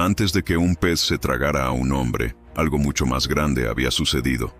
Antes de que un pez se tragara a un hombre, algo mucho más grande había sucedido.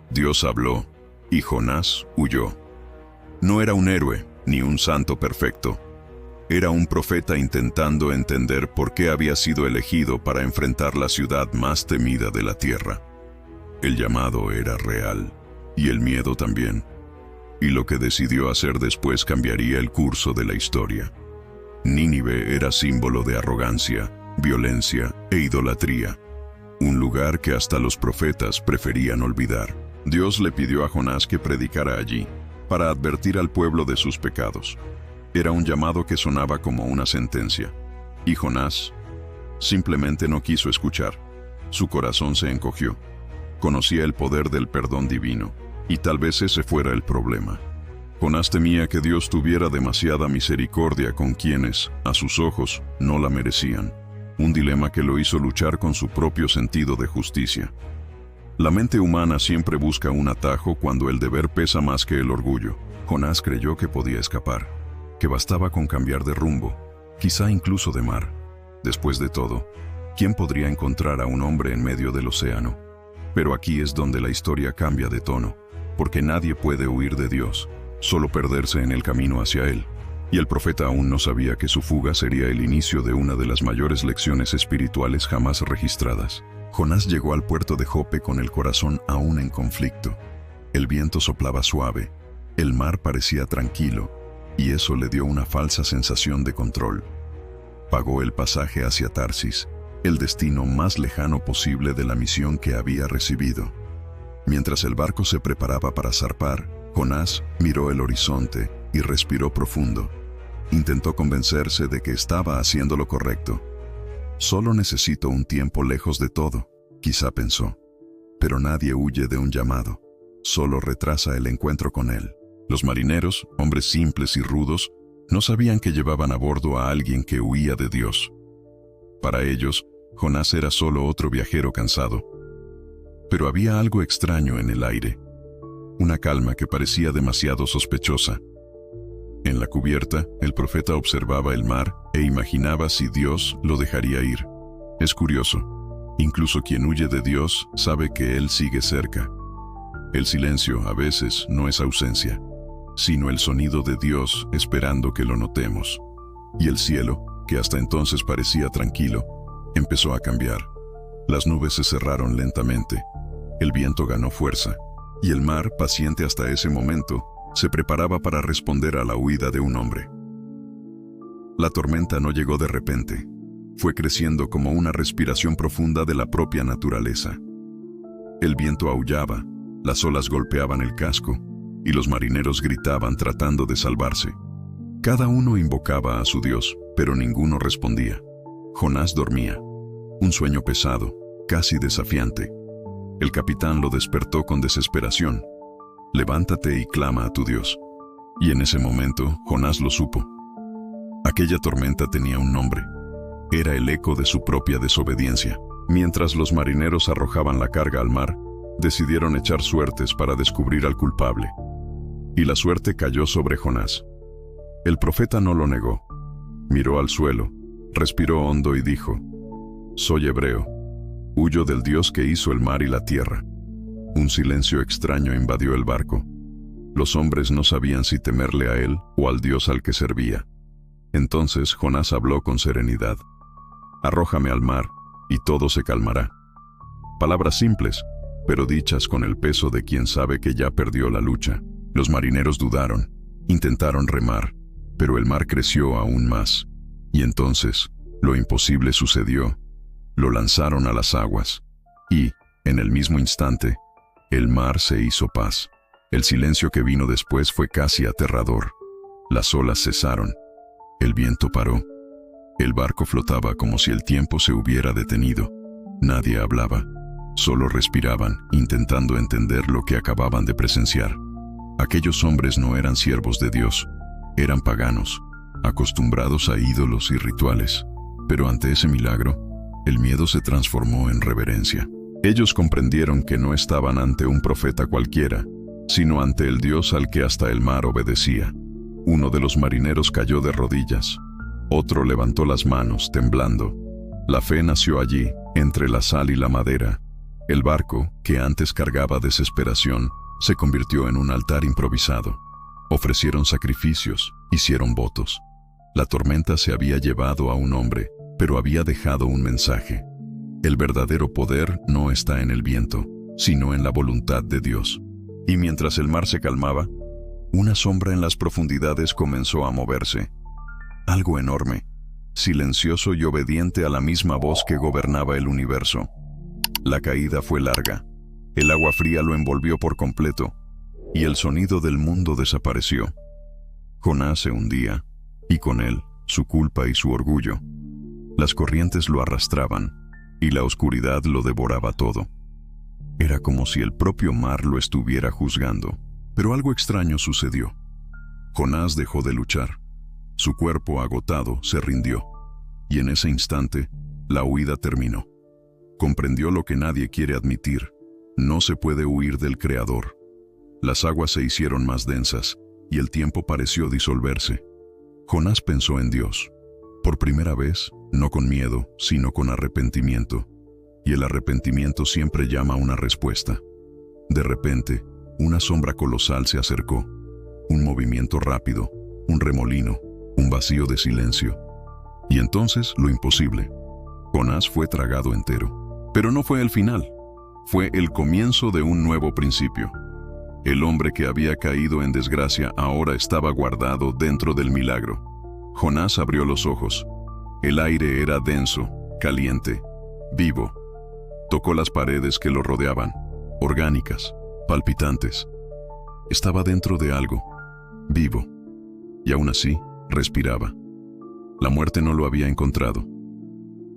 Dios habló, y Jonás huyó. No era un héroe, ni un santo perfecto. Era un profeta intentando entender por qué había sido elegido para enfrentar la ciudad más temida de la tierra. El llamado era real, y el miedo también. Y lo que decidió hacer después cambiaría el curso de la historia. Nínive era símbolo de arrogancia, violencia e idolatría. Un lugar que hasta los profetas preferían olvidar. Dios le pidió a Jonás que predicara allí, para advertir al pueblo de sus pecados. Era un llamado que sonaba como una sentencia. Y Jonás simplemente no quiso escuchar. Su corazón se encogió. Conocía el poder del perdón divino, y tal vez ese fuera el problema. Jonás temía que Dios tuviera demasiada misericordia con quienes, a sus ojos, no la merecían. Un dilema que lo hizo luchar con su propio sentido de justicia. La mente humana siempre busca un atajo cuando el deber pesa más que el orgullo. Jonás creyó que podía escapar, que bastaba con cambiar de rumbo, quizá incluso de mar. Después de todo, ¿quién podría encontrar a un hombre en medio del océano? Pero aquí es donde la historia cambia de tono, porque nadie puede huir de Dios, solo perderse en el camino hacia Él. Y el profeta aún no sabía que su fuga sería el inicio de una de las mayores lecciones espirituales jamás registradas. Jonás llegó al puerto de Jope con el corazón aún en conflicto. El viento soplaba suave, el mar parecía tranquilo, y eso le dio una falsa sensación de control. Pagó el pasaje hacia Tarsis, el destino más lejano posible de la misión que había recibido. Mientras el barco se preparaba para zarpar, Jonás miró el horizonte y respiró profundo. Intentó convencerse de que estaba haciendo lo correcto. Solo necesito un tiempo lejos de todo, quizá pensó. Pero nadie huye de un llamado, solo retrasa el encuentro con él. Los marineros, hombres simples y rudos, no sabían que llevaban a bordo a alguien que huía de Dios. Para ellos, Jonás era solo otro viajero cansado. Pero había algo extraño en el aire, una calma que parecía demasiado sospechosa. En la cubierta, el profeta observaba el mar e imaginaba si Dios lo dejaría ir. Es curioso, incluso quien huye de Dios sabe que Él sigue cerca. El silencio a veces no es ausencia, sino el sonido de Dios esperando que lo notemos. Y el cielo, que hasta entonces parecía tranquilo, empezó a cambiar. Las nubes se cerraron lentamente, el viento ganó fuerza, y el mar, paciente hasta ese momento, se preparaba para responder a la huida de un hombre. La tormenta no llegó de repente, fue creciendo como una respiración profunda de la propia naturaleza. El viento aullaba, las olas golpeaban el casco, y los marineros gritaban tratando de salvarse. Cada uno invocaba a su Dios, pero ninguno respondía. Jonás dormía, un sueño pesado, casi desafiante. El capitán lo despertó con desesperación. Levántate y clama a tu Dios. Y en ese momento, Jonás lo supo. Aquella tormenta tenía un nombre. Era el eco de su propia desobediencia. Mientras los marineros arrojaban la carga al mar, decidieron echar suertes para descubrir al culpable. Y la suerte cayó sobre Jonás. El profeta no lo negó. Miró al suelo, respiró hondo y dijo: «Soy hebreo. Huyo del Dios que hizo el mar y la tierra». Un silencio extraño invadió el barco. Los hombres no sabían si temerle a él o al Dios al que servía. Entonces Jonás habló con serenidad: «Arrójame al mar, y todo se calmará». Palabras simples, pero dichas con el peso de quien sabe que ya perdió la lucha. Los marineros dudaron, intentaron remar, pero el mar creció aún más. Y entonces, lo imposible sucedió. Lo lanzaron a las aguas. Y, en el mismo instante, el mar se hizo paz. El silencio que vino después fue casi aterrador. Las olas cesaron. El viento paró. El barco flotaba como si el tiempo se hubiera detenido. Nadie hablaba. Solo respiraban, intentando entender lo que acababan de presenciar. Aquellos hombres no eran siervos de Dios. Eran paganos, acostumbrados a ídolos y rituales. Pero ante ese milagro, el miedo se transformó en reverencia. Ellos comprendieron que no estaban ante un profeta cualquiera, sino ante el Dios al que hasta el mar obedecía. Uno de los marineros cayó de rodillas. Otro levantó las manos, temblando. La fe nació allí, entre la sal y la madera. El barco, que antes cargaba desesperación, se convirtió en un altar improvisado. Ofrecieron sacrificios, hicieron votos. La tormenta se había llevado a un hombre, pero había dejado un mensaje. El verdadero poder no está en el viento, sino en la voluntad de Dios. Y mientras el mar se calmaba, una sombra en las profundidades comenzó a moverse. Algo enorme, silencioso y obediente a la misma voz que gobernaba el universo. La caída fue larga. El agua fría lo envolvió por completo, y el sonido del mundo desapareció. Jonás se hundía, y con él, su culpa y su orgullo. Las corrientes lo arrastraban, y la oscuridad lo devoraba todo. Era como si el propio mar lo estuviera juzgando. Pero algo extraño sucedió. Jonás dejó de luchar. Su cuerpo agotado se rindió, y en ese instante, la huida terminó. Comprendió lo que nadie quiere admitir: no se puede huir del Creador. Las aguas se hicieron más densas, y el tiempo pareció disolverse. Jonás pensó en Dios. Por primera vez, no con miedo, sino con arrepentimiento. Y el arrepentimiento siempre llama una respuesta. De repente, una sombra colosal se acercó. Un movimiento rápido, un remolino, un vacío de silencio. Y entonces, lo imposible. Jonás fue tragado entero. Pero no fue el final. Fue el comienzo de un nuevo principio. El hombre que había caído en desgracia ahora estaba guardado dentro del milagro. Jonás abrió los ojos. El aire era denso, caliente, vivo. Tocó las paredes que lo rodeaban, orgánicas, palpitantes. Estaba dentro de algo, vivo, y aún así respiraba. La muerte no lo había encontrado.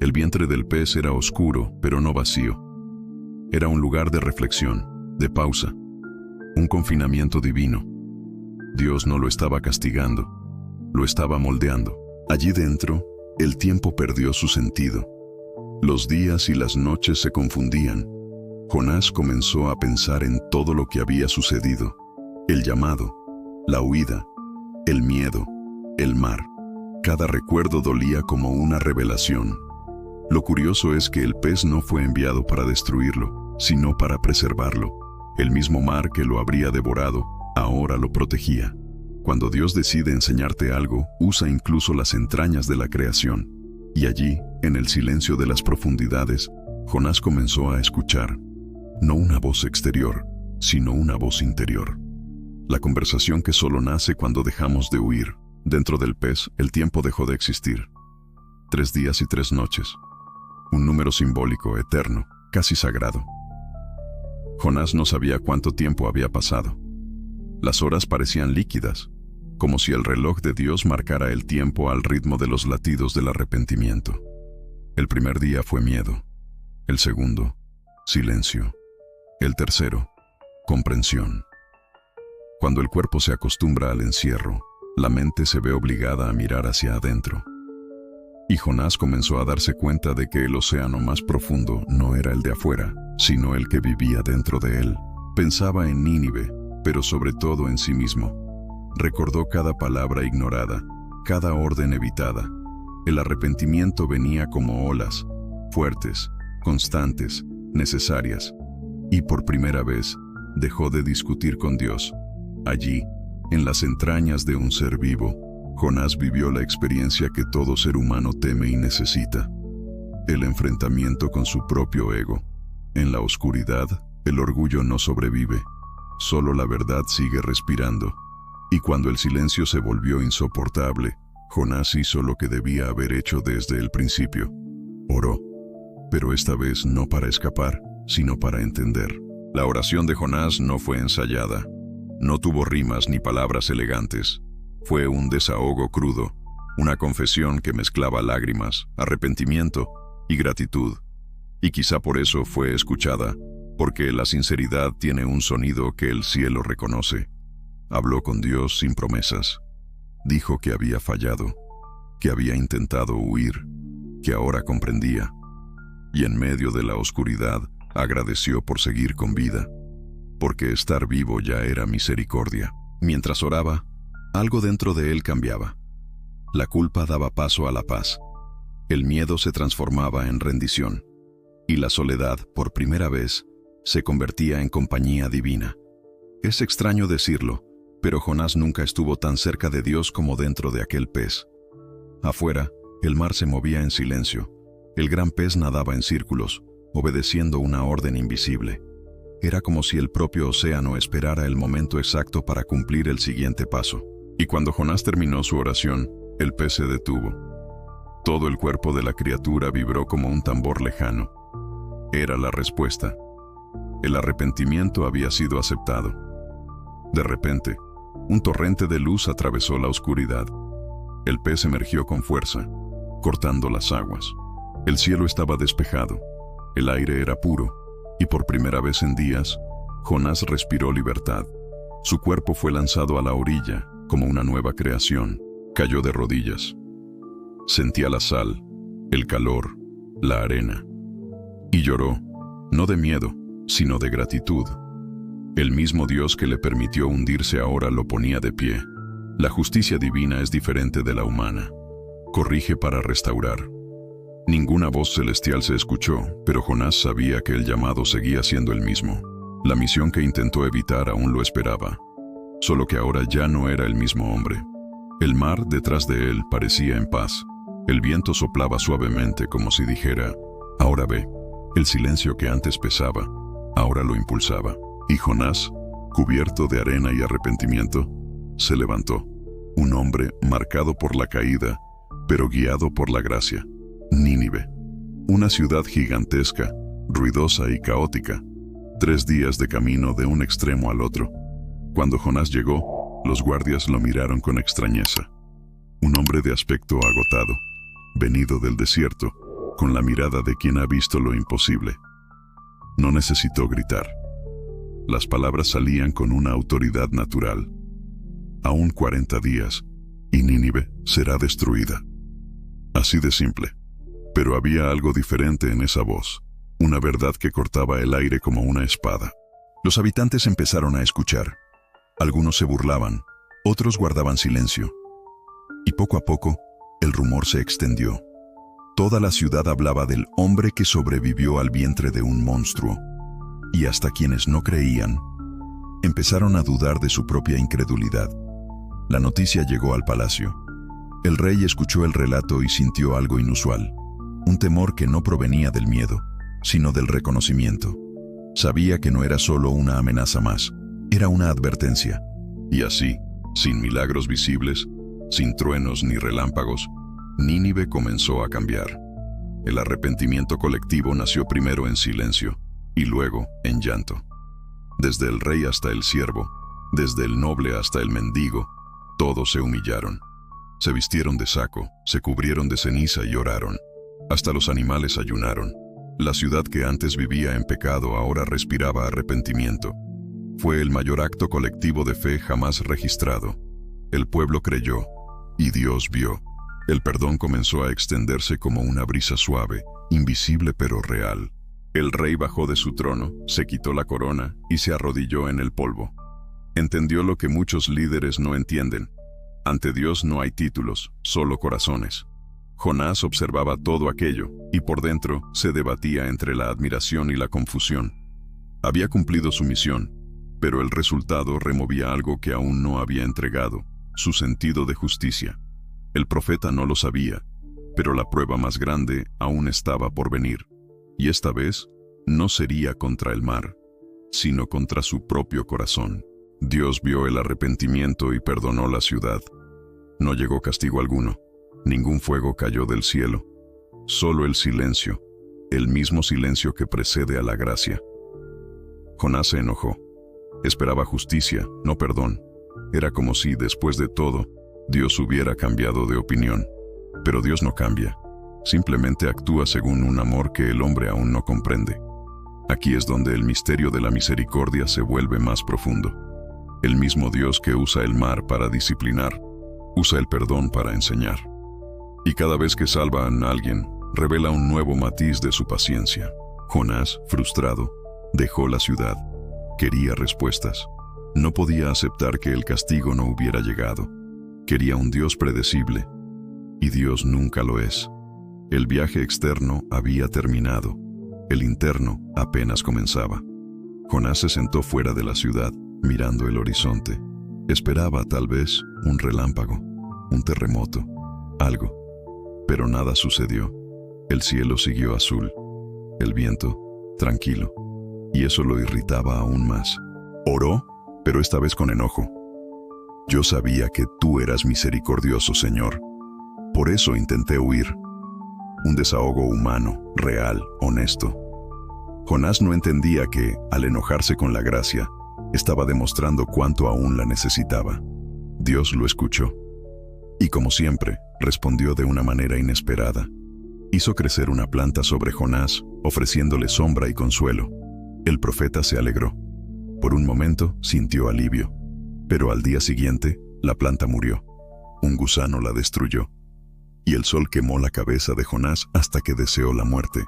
El vientre del pez era oscuro, pero no vacío. Era un lugar de reflexión, de pausa, un confinamiento divino. Dios no lo estaba castigando, lo estaba moldeando. Allí dentro, el tiempo perdió su sentido. Los días y las noches se confundían. Jonás comenzó a pensar en todo lo que había sucedido: el llamado, la huida, el miedo, el mar. Cada recuerdo dolía como una revelación. Lo curioso es que el pez no fue enviado para destruirlo, sino para preservarlo. El mismo mar que lo habría devorado, ahora lo protegía. Cuando Dios decide enseñarte algo, usa incluso las entrañas de la creación. Y allí, en el silencio de las profundidades, Jonás comenzó a escuchar. No una voz exterior, sino una voz interior. La conversación que solo nace cuando dejamos de huir. Dentro del pez, el tiempo dejó de existir. 3 días y 3 noches. Un número simbólico, eterno, casi sagrado. Jonás no sabía cuánto tiempo había pasado. Las horas parecían líquidas, como si el reloj de Dios marcara el tiempo al ritmo de los latidos del arrepentimiento. El primer día fue miedo. El segundo, silencio. El tercero, comprensión. Cuando el cuerpo se acostumbra al encierro, la mente se ve obligada a mirar hacia adentro. Y Jonás comenzó a darse cuenta de que el océano más profundo no era el de afuera, sino el que vivía dentro de él. Pensaba en Nínive, pero sobre todo en sí mismo. Recordó cada palabra ignorada, cada orden evitada. El arrepentimiento venía como olas, fuertes, constantes, necesarias. Y por primera vez, dejó de discutir con Dios. Allí, en las entrañas de un ser vivo, Jonás vivió la experiencia que todo ser humano teme y necesita: el enfrentamiento con su propio ego. En la oscuridad, el orgullo no sobrevive, solo la verdad sigue respirando. Y cuando el silencio se volvió insoportable, Jonás hizo lo que debía haber hecho desde el principio. Oró, pero esta vez no para escapar, sino para entender. La oración de Jonás no fue ensayada. No tuvo rimas ni palabras elegantes. Fue un desahogo crudo, una confesión que mezclaba lágrimas, arrepentimiento y gratitud. Y quizá por eso fue escuchada, porque la sinceridad tiene un sonido que el cielo reconoce. Habló con Dios sin promesas. Dijo que había fallado, que había intentado huir, que ahora comprendía. Y en medio de la oscuridad, agradeció por seguir con vida, porque estar vivo ya era misericordia. Mientras oraba, algo dentro de él cambiaba. La culpa daba paso a la paz. El miedo se transformaba en rendición, y la soledad, por primera vez, se convertía en compañía divina. Es extraño decirlo, pero Jonás nunca estuvo tan cerca de Dios como dentro de aquel pez. Afuera, el mar se movía en silencio. El gran pez nadaba en círculos, obedeciendo una orden invisible. Era como si el propio océano esperara el momento exacto para cumplir el siguiente paso. Y cuando Jonás terminó su oración, el pez se detuvo. Todo el cuerpo de la criatura vibró como un tambor lejano. Era la respuesta. El arrepentimiento había sido aceptado. De repente, un torrente de luz atravesó la oscuridad. El pez emergió con fuerza, cortando las aguas. El cielo estaba despejado, el aire era puro, y por primera vez en días, Jonás respiró libertad. Su cuerpo fue lanzado a la orilla, como una nueva creación. Cayó de rodillas. Sentía la sal, el calor, la arena. Y lloró, no de miedo, sino de gratitud. El mismo Dios que le permitió hundirse ahora lo ponía de pie. La justicia divina es diferente de la humana. Corrige para restaurar. Ninguna voz celestial se escuchó, pero Jonás sabía que el llamado seguía siendo el mismo. La misión que intentó evitar aún lo esperaba, solo que ahora ya no era el mismo hombre. El mar detrás de él parecía en paz. El viento soplaba suavemente como si dijera, ahora ve. El silencio que antes pesaba, ahora lo impulsaba. Y Jonás, cubierto de arena y arrepentimiento, se levantó. Un hombre marcado por la caída, pero guiado por la gracia. Nínive, una ciudad gigantesca, ruidosa y caótica. 3 días de camino de un extremo al otro. Cuando Jonás llegó, los guardias lo miraron con extrañeza. Un hombre de aspecto agotado, venido del desierto, con la mirada de quien ha visto lo imposible. No necesitó gritar. Las palabras salían con una autoridad natural. Aún 40 días, y Nínive será destruida. Así de simple. Pero había algo diferente en esa voz, una verdad que cortaba el aire como una espada. Los habitantes empezaron a escuchar. Algunos se burlaban, otros guardaban silencio. Y poco a poco, el rumor se extendió. Toda la ciudad hablaba del hombre que sobrevivió al vientre de un monstruo. Y hasta quienes no creían, empezaron a dudar de su propia incredulidad. La noticia llegó al palacio. El rey escuchó el relato y sintió algo inusual. Un temor que no provenía del miedo, sino del reconocimiento. Sabía que no era solo una amenaza más, era una advertencia. Y así, sin milagros visibles, sin truenos ni relámpagos, Nínive comenzó a cambiar. El arrepentimiento colectivo nació primero en silencio, y luego en llanto. Desde el rey hasta el siervo, desde el noble hasta el mendigo, todos se humillaron. Se vistieron de saco, se cubrieron de ceniza y oraron. Hasta los animales ayunaron. La ciudad que antes vivía en pecado ahora respiraba arrepentimiento. Fue el mayor acto colectivo de fe jamás registrado. El pueblo creyó, y Dios vio. El perdón comenzó a extenderse como una brisa suave, invisible pero real. El rey bajó de su trono, se quitó la corona y se arrodilló en el polvo. Entendió lo que muchos líderes no entienden. Ante Dios no hay títulos, solo corazones. Jonás observaba todo aquello, y por dentro se debatía entre la admiración y la confusión. Había cumplido su misión, pero el resultado removía algo que aún no había entregado, su sentido de justicia. El profeta no lo sabía, pero la prueba más grande aún estaba por venir. Y esta vez, no sería contra el mar, sino contra su propio corazón. Dios vio el arrepentimiento y perdonó la ciudad. No llegó castigo alguno. Ningún fuego cayó del cielo, solo el silencio, el mismo silencio que precede a la gracia. Jonás se enojó. Esperaba justicia, no perdón. Era como si, después de todo, Dios hubiera cambiado de opinión. Pero Dios no cambia, simplemente actúa según un amor que el hombre aún no comprende. Aquí es donde el misterio de la misericordia se vuelve más profundo. El mismo Dios que usa el mar para disciplinar, usa el perdón para enseñar. Y cada vez que salva a alguien, revela un nuevo matiz de su paciencia. Jonás, frustrado, dejó la ciudad. Quería respuestas. No podía aceptar que el castigo no hubiera llegado. Quería un Dios predecible, y Dios nunca lo es. El viaje externo había terminado. El interno apenas comenzaba. Jonás se sentó fuera de la ciudad, mirando el horizonte. Esperaba, tal vez, un relámpago, un terremoto, algo. Pero nada sucedió. El cielo siguió azul, el viento tranquilo, y eso lo irritaba aún más. Oró, pero esta vez con enojo. Yo sabía que tú eras misericordioso, Señor. Por eso intenté huir. Un desahogo humano, real, honesto. Jonás no entendía que, al enojarse con la gracia, estaba demostrando cuánto aún la necesitaba. Dios lo escuchó. Y como siempre, respondió de una manera inesperada. Hizo crecer una planta sobre Jonás, ofreciéndole sombra y consuelo. El profeta se alegró. Por un momento sintió alivio. Pero al día siguiente, la planta murió. Un gusano la destruyó. Y el sol quemó la cabeza de Jonás hasta que deseó la muerte.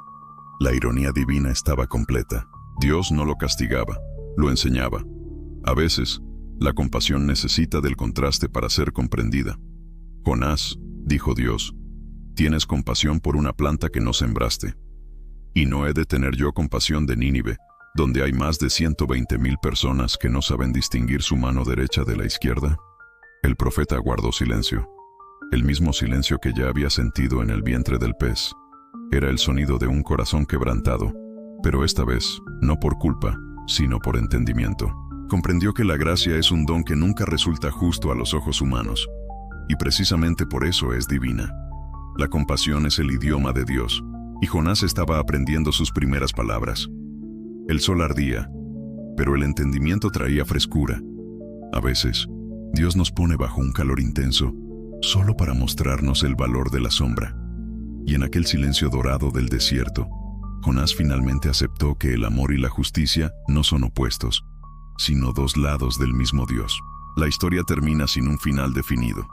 La ironía divina estaba completa. Dios no lo castigaba, lo enseñaba. A veces, la compasión necesita del contraste para ser comprendida. Jonás, dijo Dios, tienes compasión por una planta que no sembraste. ¿Y no he de tener yo compasión de Nínive, donde hay más de 120,000 personas que no saben distinguir su mano derecha de la izquierda? El profeta guardó silencio. El mismo silencio que ya había sentido en el vientre del pez. Era el sonido de un corazón quebrantado, pero esta vez, no por culpa, sino por entendimiento. Comprendió que la gracia es un don que nunca resulta justo a los ojos humanos, y precisamente por eso es divina. La compasión es el idioma de Dios, y Jonás estaba aprendiendo sus primeras palabras. El sol ardía, pero el entendimiento traía frescura. A veces, Dios nos pone bajo un calor intenso, solo para mostrarnos el valor de la sombra. Y en aquel silencio dorado del desierto, Jonás finalmente aceptó que el amor y la justicia no son opuestos, sino dos lados del mismo Dios. La historia termina sin un final definido.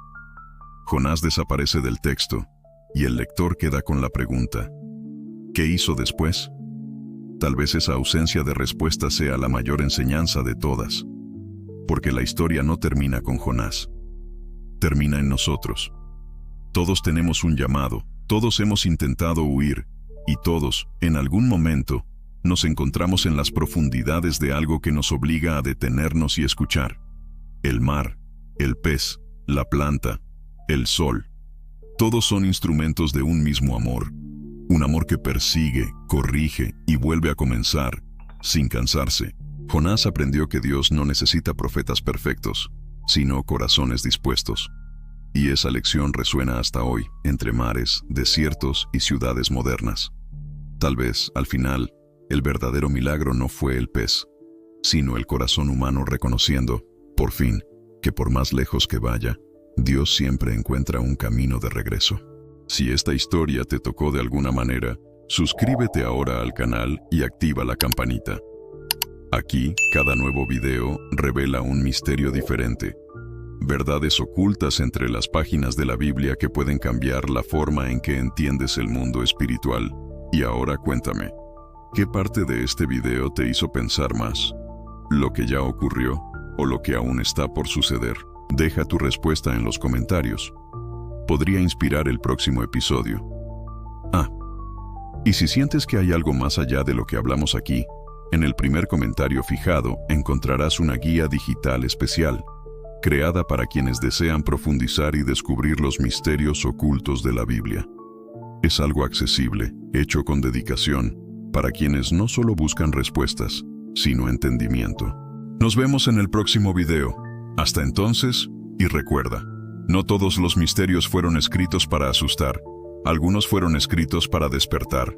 Jonás desaparece del texto, y el lector queda con la pregunta: ¿qué hizo después? Tal vez esa ausencia de respuesta sea la mayor enseñanza de todas, porque la historia no termina con Jonás. Termina en nosotros. Todos tenemos un llamado, todos hemos intentado huir, y todos, en algún momento, nos encontramos en las profundidades de algo que nos obliga a detenernos y escuchar. El mar, el pez, la planta, el sol. Todos son instrumentos de un mismo amor. Un amor que persigue, corrige y vuelve a comenzar, sin cansarse. Jonás aprendió que Dios no necesita profetas perfectos, sino corazones dispuestos. Y esa lección resuena hasta hoy, entre mares, desiertos y ciudades modernas. Tal vez, al final, el verdadero milagro no fue el pez, sino el corazón humano reconociendo, por fin, que por más lejos que vaya, Dios siempre encuentra un camino de regreso. Si esta historia te tocó de alguna manera, suscríbete ahora al canal y activa la campanita. Aquí, cada nuevo video revela un misterio diferente. Verdades ocultas entre las páginas de la Biblia que pueden cambiar la forma en que entiendes el mundo espiritual. Y ahora cuéntame, ¿qué parte de este video te hizo pensar más? ¿Lo que ya ocurrió o lo que aún está por suceder? Deja tu respuesta en los comentarios. Podría inspirar el próximo episodio. Y si sientes que hay algo más allá de lo que hablamos aquí, en el primer comentario fijado encontrarás una guía digital especial, creada para quienes desean profundizar y descubrir los misterios ocultos de la Biblia. Es algo accesible, hecho con dedicación, para quienes no solo buscan respuestas, sino entendimiento. Nos vemos en el próximo video. Hasta entonces, y recuerda, no todos los misterios fueron escritos para asustar, algunos fueron escritos para despertar.